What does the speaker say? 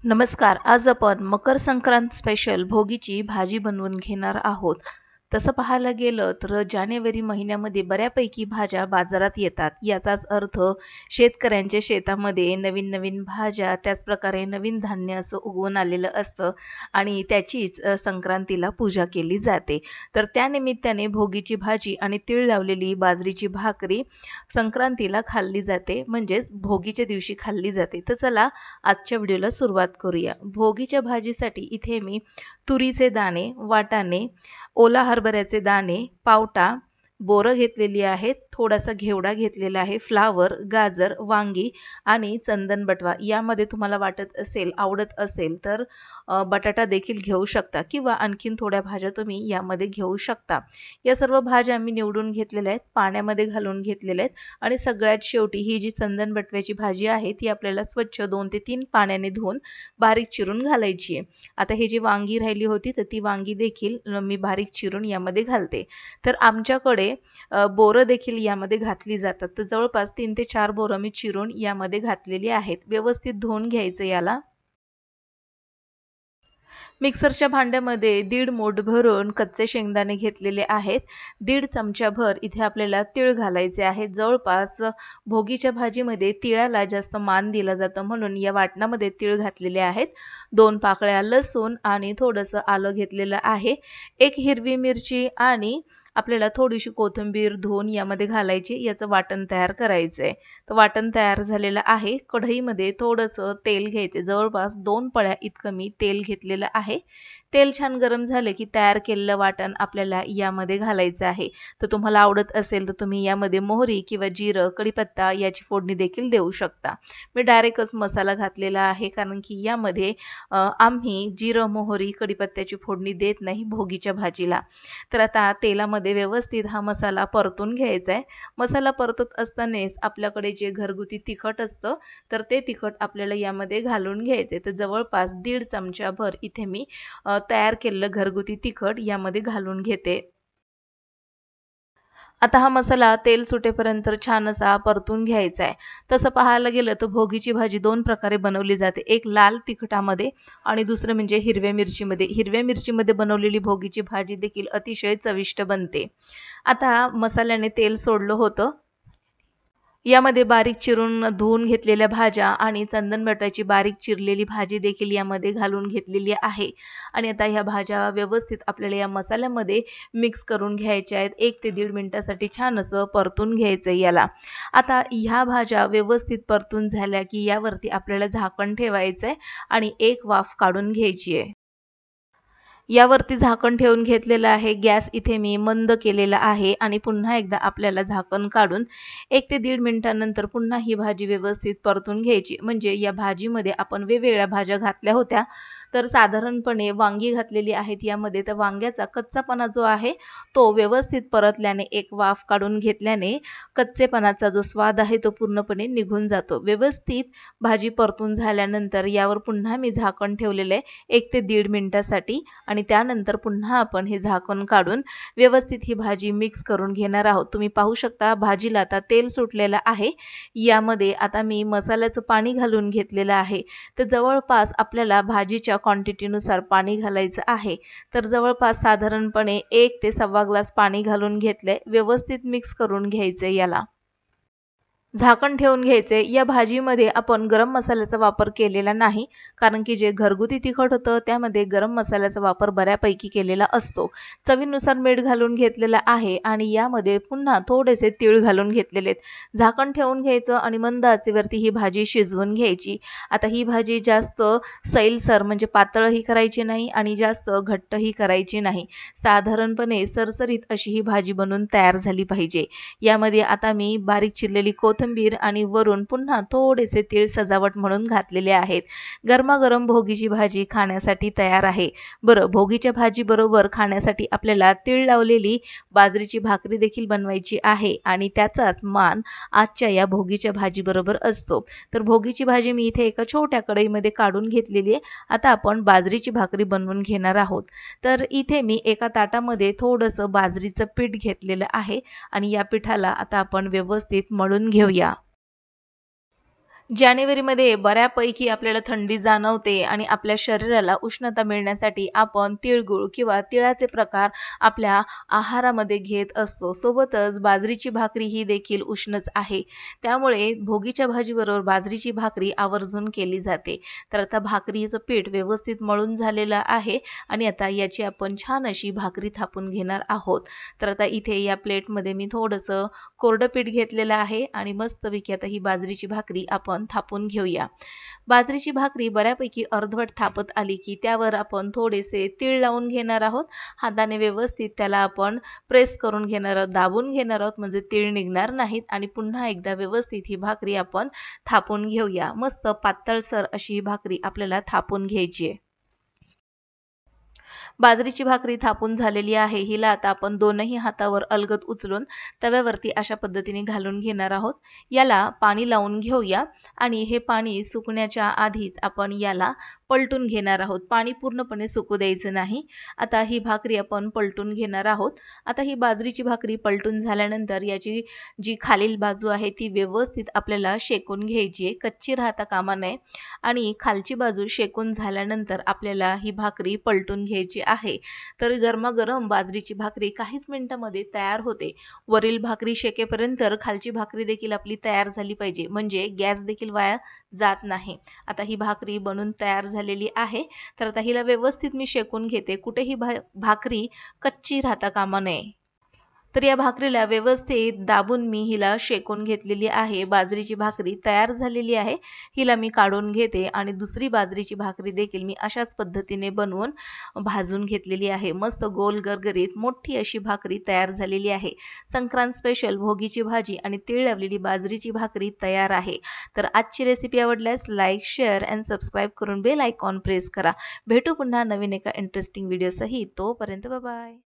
नमस्कार. आज आपण मकर संक्रांत स्पेशल भोगीची भाजी बनवून घेणार आहोत. तसं पाहायला गेलं तर जानेवारी महिन्यामध्ये बऱ्यापैकी भाज्या बाजारात येतात. याचाच अर्थ शेतकऱ्यांच्या शेतामध्ये नवीन-नवीन भाज्या, त्याचप्रकारे नवीन धान्य असं उगवून आलेलं असतं आणि त्याचीच संक्रांतीला पूजा केली जाते. तर त्यानिमित्ताने भोगीची भाजी आणि तीळ लावलेली बाजरीची भाकरी संक्रांतीला खाल्ली जाते, म्हणजेच भोगीच्या दिवशी खाल्ली जाते. तर चला आजच्या व्हिडिओला सुरुवात करूया. भोगीच्या भाजीसाठी इथे मी तुरीचे दाणे, वाटाणे, ओला हरभऱ्याचे दाणे, पावटा, बोरं घेतलेली आहेत, थोडासा घेवडा घेतलेला आहे, फ्लावर, गाजर, वांगी आणि चंदन बटवा. यामध्ये तुम्हाला वाटत असेल, आवडत असेल तर बटाटा देखील घेऊ शकता किंवा आणखीन थोड्या भाज्या तुम्ही यामध्ये घेऊ शकता. या सर्व भाज्या मी निवडून घेतलेल्या आहेत, पाण्यामध्ये घालून घेतलेल्या आहेत आणि सगळ्यात शेवटी ही जी चंदन बटव्याची भाजी आहे ती आपल्याला स्वच्छ 2 ते 3 पाण्याने धुवून बारीक चिरून घालायची आहे. आता ही जी वांगी राहिली होती तर ती वांगी देखील मी बारीक चिरून यामध्ये घालते. तर आमच्याकडे बोरं देखील यामध्ये घातली जातात. तर जवळपास 3 ते 4 बोरं मी चिरून यामध्ये घातलेली आहेत. व्यवस्थित धुवून घ्यायचं याला. मिक्सरच्या भांड्यामध्ये 1.5 मूठ भरून कच्चे शेंगदाणे घेतलेले आहेत. 1.5 चमचाभर इथे आपल्याला तीळ घालायचे आहेत. जवळपास भोगीच्या भाजीमध्ये तिळाला जास्त मान दिला जातं म्हणून या वाटणामध्ये तीळ घातलेले आहेत. 2 पाकळ्या लसूण आणि थोडंसं आलं घेतलेलं आहे. 1 हिरवी मिरची आणि आपल्याला थोडीशी कोथिंबीर धुवून यामध्ये घालायची. याचं वाटण तयार करायचं आहे. तर वाटण तयार झालेलं आहे. कढईमध्ये थोडंसं तेल घ्यायचे. जवळपास 2 पळ्या इतकं मी तेल घेतलेलं आहे. तेल छान गरम झाले की तयार केलेलं वाटण आपल्याला यामध्ये घालायचं आहे. तर तुम्हाला आवडत असेल तर तुम्ही यामध्ये मोहरी किंवा जिरं, कढीपत्ता याची फोडणी देखील देऊ शकता. मी डायरेक्टच मसाला घातलेला आहे कारण की यामध्ये आम्ही जिरं, मोहरी, कढीपत्त्याची फोडणी देत नाही भोगीच्या भाजीला. तर आता तेलामध्ये व्यवस्थित हा मसाला परतून घ्यायचा आहे. मसाला परतत असतानाच आपल्याकडे जे घरगुती तिखट असतं तर ते तिखट आपल्याला यामध्ये घालून घ्यायचे. तर जवळपास 1.5 चमचाभर इथे मी तयार केलेलं घरगुती तिखट यामध्ये घालून घेते. आता हा मसाला तेल सुटेपर्यंत छान असा परतून घ्यायचा आहे. तसं पाहायला गेलं तर भोगीची भाजी 2 प्रकारे बनवली जाते. एक लाल तिखटामध्ये आणि दुसरं म्हणजे हिरव्या मिरचीमध्ये. हिरव्या मिरचीमध्ये बनवलेली भोगीची भाजी देखील अतिशय चविष्ट बनते. आता मसाल्याने तेल सोडलं होतं. यामध्ये बारीक चिरून धुवून घेतलेल्या भाज्या आणि चंदन बटाट्याची बारीक चिरलेली भाजी देखील यामध्ये घालून घेतलेली आहे आणि आता ह्या भाज्या व्यवस्थित आपल्याला या मसाल्यामध्ये मिक्स करून घ्यायच्या आहेत. 1 ते 1.5 मिनिटासाठी छान असं परतून घ्यायचं याला. आता ह्या भाज्या व्यवस्थित परतून झाल्या की यावरती आपल्याला झाकण ठेवायचं आहे आणि एक वाफ काढून घ्यायची आहे. यावरती झाकण ठेवून घेतलेलं आहे. गॅस इथे मी मंद केलेला आहे आणि पुन्हा एकदा आपल्याला झाकण काढून 1 ते 1.5 मिनिटानंतर पुन्हा ही भाजी व्यवस्थित परतून घ्यायची. म्हणजे या भाजीमध्ये आपण वेगवेगळ्या भाज्या घातल्या होत्या. तर साधारणपणे वांगी घातलेली आहेत यामध्ये. तर वांग्याचा कच्चापणा जो आहे तो व्यवस्थित परतल्याने, एक वाफ काढून घेतल्याने कच्चेपणाचा जो स्वाद आहे तो पूर्णपणे निघून जातो. व्यवस्थित भाजी परतून झाल्यानंतर यावर पुन्हा मी झाकण ठेवलेलं आहे 1 ते 1.5 मिनिटासाठी आणि त्यानंतर पुन्हा आपण हे झाकण काढून व्यवस्थित ही भाजी मिक्स करून घेणार आहोत. तुम्ही पाहू शकता भाजीला आता तेल सुटलेलं आहे. यामध्ये आता मी मसाल्याचं पाणी घालून घेतलेलं आहे. तर जवळपास आपल्याला भाजीच्या क्वांटिटीनुसार पाणी घालायचं आहे. तर जवळपास साधारणपणे 1 ते सव्वा ग्लास पाणी घालून घेतलंय. व्यवस्थित मिक्स करून घ्यायचंय याला. झाकण ठेवून घ्यायचे. या भाजीमध्ये आपण गरम मसाल्याचा वापर केलेला नाही कारण की जे घरगुती तिखट होतं त्यामध्ये गरम मसाल्याचा वापर बऱ्यापैकी केलेला असतो. चवीनुसार मीठ घालून घेतलेलं आहे आणि यामध्ये पुन्हा थोडेसे तीळ घालून घेतलेले आहेत. झाकण ठेवून घ्यायचं आणि मंद आचेवरती ही भाजी शिजवून घ्यायची. आता ही भाजी जास्त सैलसर म्हणजे पातळही करायची नाही आणि जास्त घट्टही करायची नाही. साधारणपणे सरसरीत अशी ही भाजी बनवून तयार झाली पाहिजे. यामध्ये आता मी बारीक चिरलेली कोथिंबीर आणि वरून पुन्हा थोडेसे तीळ सजावट म्हणून घातलेले आहेत. गरमागरम भोगीची भाजी खाण्यासाठी तयार आहे. बरं, भोगीच्या भाजी बरोबर खाण्यासाठी आपल्याला तीळ लावलेली बाजरीची भाकरी देखील बनवायची आहे आणि त्याचाच मान आजच्या या भोगीच्या भाजी बरोबर असतो. तर भोगीची भाजी मी इथे एका छोट्या कढईमध्ये काढून घेतलेली आहे. आता आपण बाजरीची भाकरी बनवून घेणार आहोत. तर इथे मी एका ताटामध्ये थोडंसं बाजरीचं पीठ घेतलेलं आहे आणि या पिठाला आता आपण व्यवस्थित मळून घेऊया. जानेवारीमध्ये बऱ्यापैकी आपल्याला थंडी जाणवते आणि आपल्या शरीराला उष्णता मिळण्यासाठी आपण तिळगुळ किंवा तिळाचे प्रकार आपल्या आहारामध्ये घेत असतो. सोबतच बाजरीची भाकरी ही देखील उष्णच आहे. त्यामुळे भोगीच्या भाजीबरोबर बाजरीची भाकरी आवर्जून केली जाते. तर आता भाकरीचं पीठ व्यवस्थित मळून झालेलं आहे आणि आता याची आपण छान अशी भाकरी थापून घेणार आहोत. तर आता इथे या प्लेटमध्ये मी थोडंसं कोरडं पीठ घेतलेलं आहे आणि मस्तपैकी आता ही बाजरीची भाकरी आपण थापून घेऊया. बाजरीची भाकरी बऱ्यापैकी अर्धवट थापत आली की त्यावर आपण थोडेसे तीळ लावून घेणार आहोत. हाताने व्यवस्थित त्याला आपण प्रेस करून घेणार आहोत, दाबून घेणार आहोत, म्हणजे तीळ निघणार नाहीत. आणि पुन्हा एकदा व्यवस्थित ही भाकरी आपण थापून घेऊया. मस्त पातळसर अशी ही भाकरी आपल्याला थापून घ्यायची आहे. बाजरीची भाकरी थापून झालेली आहे. हिला आता आपण दोनही हातावर अलगद उचलून तव्यावरती अशा पद्धतीने घालून घेणार आहोत. याला पाणी लावून घेऊया आणि हे पाणी सुकण्याच्या आधीच आपण याला पलटून घेणार आहोत. पाणी पूर्णपणे सुकू द्यायचं नाही. आता ही भाकरी आपण पलटून घेणार आहोत. आता ही बाजरीची भाकरी पलटून झाल्यानंतर याची जी खालील बाजू आहे ती व्यवस्थित आपल्याला शेकून घ्यायची आहे. कच्ची राहता कामा नये आणि खालची बाजू शेकून झाल्यानंतर आपल्याला ही भाकरी पलटून घ्यायची आहे. तर गरमागरम बाजरीची भाकरी काहीच मिनिटांमध्ये तयार होते. वरील भाकरी शेकेपर्यंत खालची भाकरी देखील आपली तयार झाली पाहिजे, म्हणजे गॅस देखील वाया जात नाही. आता ही भाकरी बनून तयार झालेली आहे. तर आता हिला व्यवस्थित मी शेकून घेते. कुठेही भाकरी कच्ची राहता कामा नये. तर या भाकरीला व्यवस्थित दाबून मी हिला शेकून घेतलेली आहे. बाजरीची भाकरी तयार झालेली आहे. हिला मी काढून घेते आणि दुसरी बाजरीची भाकरी देखील मी अशाच पद्धतीने बनवून भाजून घेतलेली आहे. मस्त गोल गरगरीत मोठी अशी भाकरी तयार झालेली आहे. संक्रांत स्पेशल भोगीची भाजी आणि तीळ लावलेली बाजरीची भाकरी तयार आहे. तर आजची रेसिपी आवडल्यास लाईक, शेअर अँड सबस्क्राईब करून बेल आयकॉन प्रेस करा. भेटू पुन्हा नवीन एका इंटरेस्टिंग व्हिडिओ सहित. तोपर्यंत बाय बाय.